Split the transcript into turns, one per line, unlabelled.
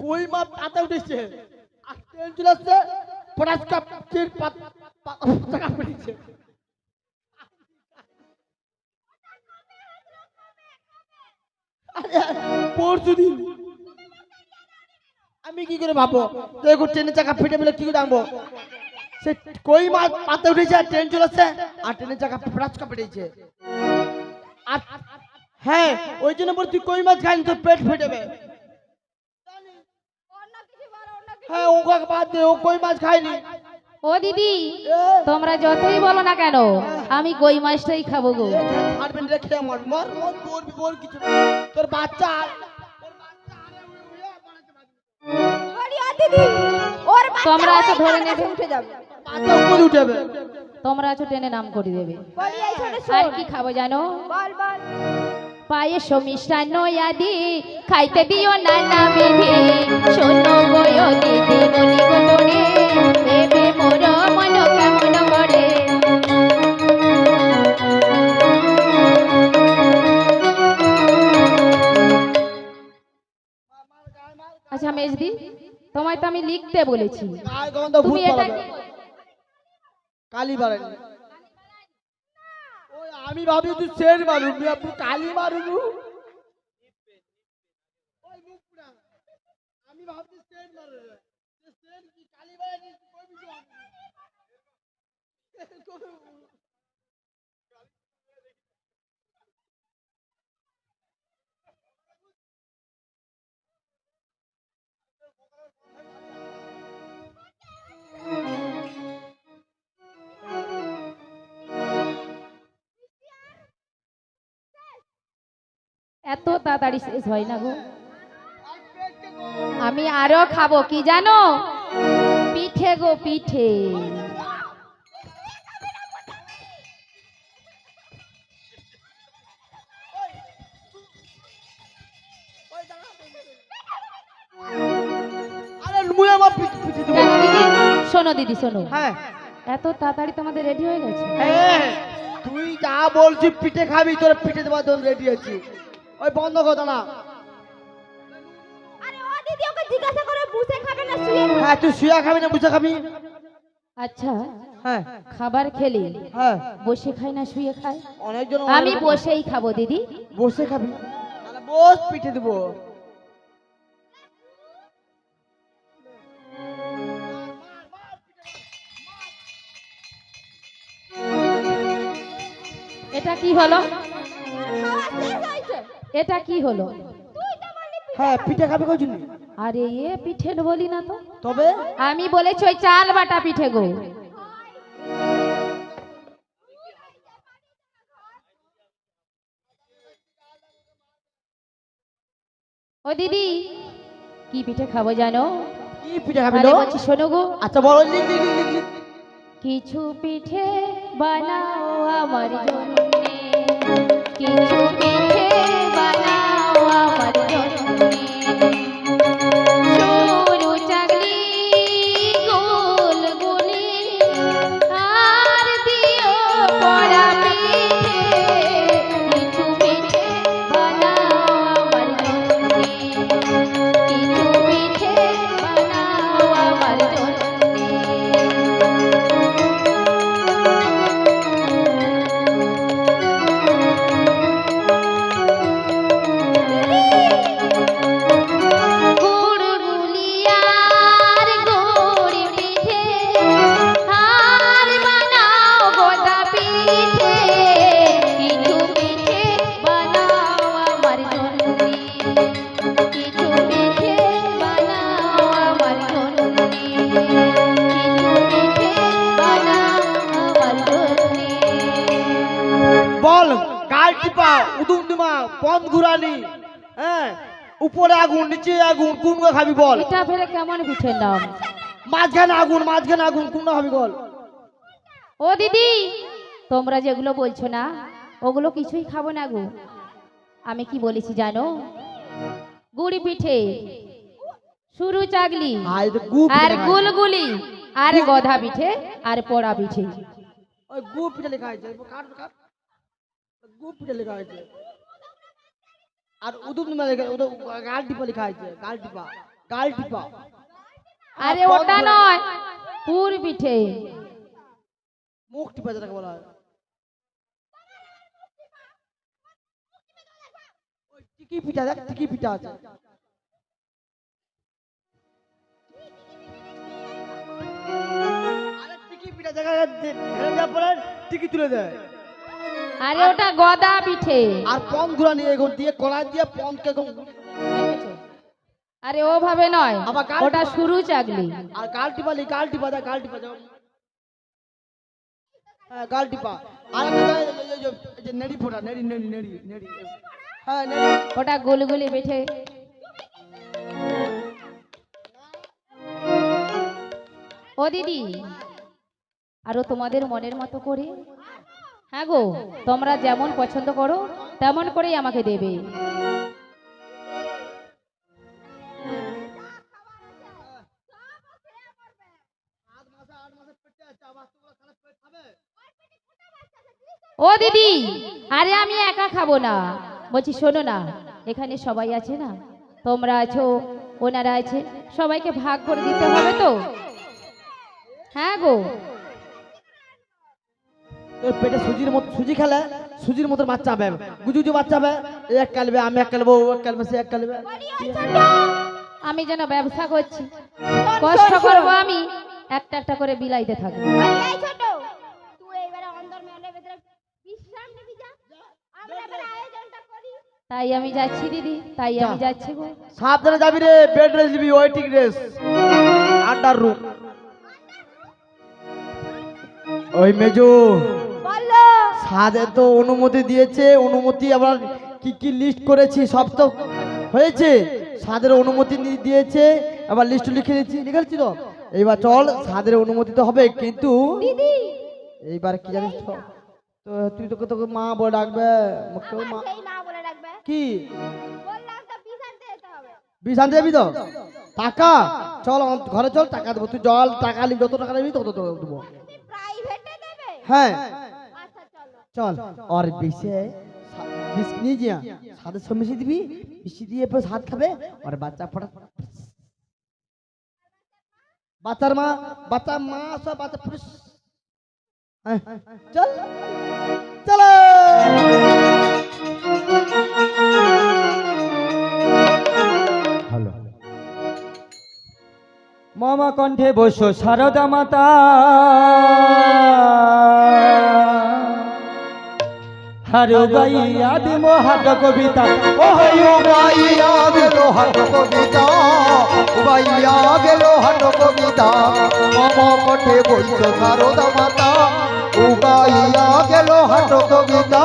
কই মাছ পাতা উঠেছে আর ট্রেন চলে আসছে পটাশ কাপের পাতা পেটেছে পরশু দিন আমি কি করে ভাববো দেখো ট্রেনের চাকা ফেটে বলে কি করে আনবো সে কই মাছ পাতা উঠেছে আর ট্রেন চলে আসছে আর ট্রেনের চাকা পটাশ কাপ পেটেছে আর হ্যাঁ ওই জন্য বল তুই কই মাছ খাইনি তোর পেট ফেটেবে হ্যাঁ ও কাকে বাদ দে ও কই মাছ খায়নি
ও দিদি তোমরা যতই বলো না কেন আমি কই মাছটাই খাবো গো।
ছাড়বেন রেখে আমার মর মর বলবি বল কিছু তোর বাচ্চা
তোমরা আছো ধরে নেবে
উঠে যাবে
বাচ্চা উপরে উঠে যাবে
তোমরা আছো টেনে নাম করে দেবে।
বলি এই ছোট
আর কি খাবো জানো
বল বল
পায়েস মিষ্টান্ন আদি খাইতে দিও নানা বিধি শোনো গো দিদি বলি গো তোরে দেবে মোর মন কেমন করে। আচ্ছা মেজদি তোমায় তো আমি লিখতে বলেছি
গায়ে গন্ধ ভূত
তুমি এটা
পালাবে কালি বাড়ানি ওই আমি ভাবি তুই শের মারু আপনি কালি মারু ওই মুখ পুরা আমি ভাবছি শের মারু শের কি কালি বাড়ানি কই বিজু
এত তাড়াতাড়ি শেষ হয় না গো আমি আরো খাবো কি জানো পিঠে গো পিঠে
আরে মুয়ে আমার পিঠে দেবো
কেন দিদি শোনো দিদি শোনো
হ্যাঁ
এত তাড়াতাড়ি তোমাদের রেডি হয়ে গেছে
হ্যাঁ তুই যা বলছিস পিঠে খাবি তোর পিঠে দেওয়ার জন্য রেডি আছি ওই বন্ধ কথা না
আরে ও দিদি ওকে জিজ্ঞাসা করে বসে খাবে না শুয়ে খাবে
হ্যাঁ তুই শুয়ে খাবি না বুঝে খাবি
আচ্ছা
হ্যাঁ
খাবার খেলে
হ্যাঁ
বসে খাই না শুয়ে খাই
অনেকজন
আমি বসেই খাবো দিদি
বসে খাবি তাহলে বস পিঠে দেবো
এটা কি হলো
খাওয়া শেষ হয়েছে
এটা কি হলো
তুই তো বললি
হ্যাঁ পিঠে খাবে কই জন্য
আরে এ পিঠে বলি না তো
তবে
আমি বলেছি ওই চাল বাটা পিঠে গো ও দিদি কি পিঠে খাবো জানো
কি পিঠে খাবি
আরে
লো
বলছি শোনো গো
আচ্ছা বলো লিখ লিখ লিখ লিখ, লিখ
কিছু পিঠে বানাও আমার জন্যে কিছু পিঠে বানাও আমার জন্যে সরু চাকলি গোল গুলি আর দিও পড়া পিঠে কিছু পিঠে বানাও আমার জন্যে কিছু পিঠে বানাও আমার জন্যে
বল গাল টিপা উদুমদুমা পন ঘুরানি হ্যাঁ উপরে আগুন নিচে আগুন কোনটা খাবি বল
এটা ফেরে কেমন পিঠের নাম
মাঝখানে আগুন কোনটা খাবি বল
ও দিদি তোমরা যেগুলো বলছো না ওগুলো কিছুই খাবো না গো আমি কি বলেছি জানো গুড়ি পিঠে সরু চাগলি
আর এই তো গু পিঠে
আর
লেখা আছে।
গুলগুলি আর গধা পিঠে আর পোড়া পিঠে
ওই গু পিঠে লেখা আছে কাট কাট গু পিঠে লেখা আছে আর উদুমদুমা লেখা গাল টিপা লেখা আছে গাল টিপা গাল টিপা।
আরে ওটা নয়, পুর পিঠে।
মুখ টিপা যেটাকে বলা হয়। ওই টিকি পিঠা দেখ, টিকি পিঠা আছে। আরে টিকি পিঠা দেখা ঢেলে দেওয়ার পরে টিকি তুলে দেয়।
আরে ওটা গদা পিঠে।
আর পন গুলা নিয়ে এগোন দিয়ে কড়াই দিয়ে পনকে এগোন।
আরে ওভাবে নয়,
আবার গাল
ওটা
টিপা।
শুরু চাগলি।
আর গাল টিপালি, গাল টিপা দেয়, গাল টিপা যাও। হ্যাঁ গাল টিপা। আর একটা দেয় এই যে নেড়ি ফোটা, নেড়ি নেড়ি নেড়ি নেড়ি। হ্যাঁ নেড়ি।
ওটা গুলগুলি পিঠে। ও দিদি, আরো তোমাদের মনের মতো করে। হ্যাঁ গো, তোমরা যেমন পছন্দ করো তেমন করেই আমাকে দেবে। ও দিদি, আরে আমি একা খাবো না, বলছি শোনো না, এখানে সবাই আছে না, তোমরা আছো, ওনারা আছে, সবাইকে ভাগ করে দিতে হবে তো। হ্যাঁ গো,
তোর পেটে সুজির মতো, সুজি খেলে সুজির মতো বাচ্চা হবে, গুজু গুজু বাচ্চা হবে। এই এক কালবে, আমি এক কালবো, ও এক কালবে, সে এক কালবে।
আমি যেন ব্যবসা করছি, কষ্ট করবো আমি, একটা একটা করে বিলাইতে থাকবো।
এই ছোট, তুই এবারে অন্দর মহলের ভিতরে বিশ্রাম নিবি যা। আমরা এবারে আয়োজনটা করি।
তাই আমি যাচ্ছি দিদি, তাই আমি যাচ্ছি গো।
সাবধানে যাবি রে, বেড রেস্ট নিবি, ওয়েটিং রেস্ট, আন্ডার রুম। ওই মেজো
বলো।
সাদে তো অনুমতি দিয়েছে, অনুমতি আবার কি কি লিস্ট করেছি সব তো হয়েছে। সাদের অনুমতি দিয়েছে, আবার লিস্ট লিখে দিয়েছি, লিখেছি তো। এইবার চল, সাদের অনুমতি তো হবে, কিন্তু
দিদি
এইবার কি জানিস তো, তো তুই তোকে তোকে মা বলে ডাকবে, কেউ মা
সেই মা বলে রাখবে।
কি
বললাম তো বিষ আনতে যেতে হবে।
বিষ আনতে যাবি তো? টাকা চল আমার ঘরে চল, টাকা দেবো, তুই জল টাকা নিবি, যত টাকা নিবি তত টাকা দেবো।
প্রাইভেটে দেবে?
হ্যাঁ
আচ্ছা চলো।
চল। আর বিষে বিষ নিয়ে যা, সাদের সব মিশিয়ে দিবি, মিশিয়ে দিয়ে এরপর সাদ খাবে, আর বাচ্চা ফটা, বাচ্চার মা, বাচ্চা মা সব বাচ্চা ফুস। হ্যাঁ, চল চলো।
হ্যালো, মামা কণ্ঠে বসো শারদা মাতা, হারো গাইয়া দিমো হাট কবিতা, ও হইও
উবাইয়া গেল হাট কবিতা, উবাইয়া গেল হাট কবিতা, মম কঠে বৈশ্য শারদা মাতা, উবাইয়া গেল হাট কবিতা।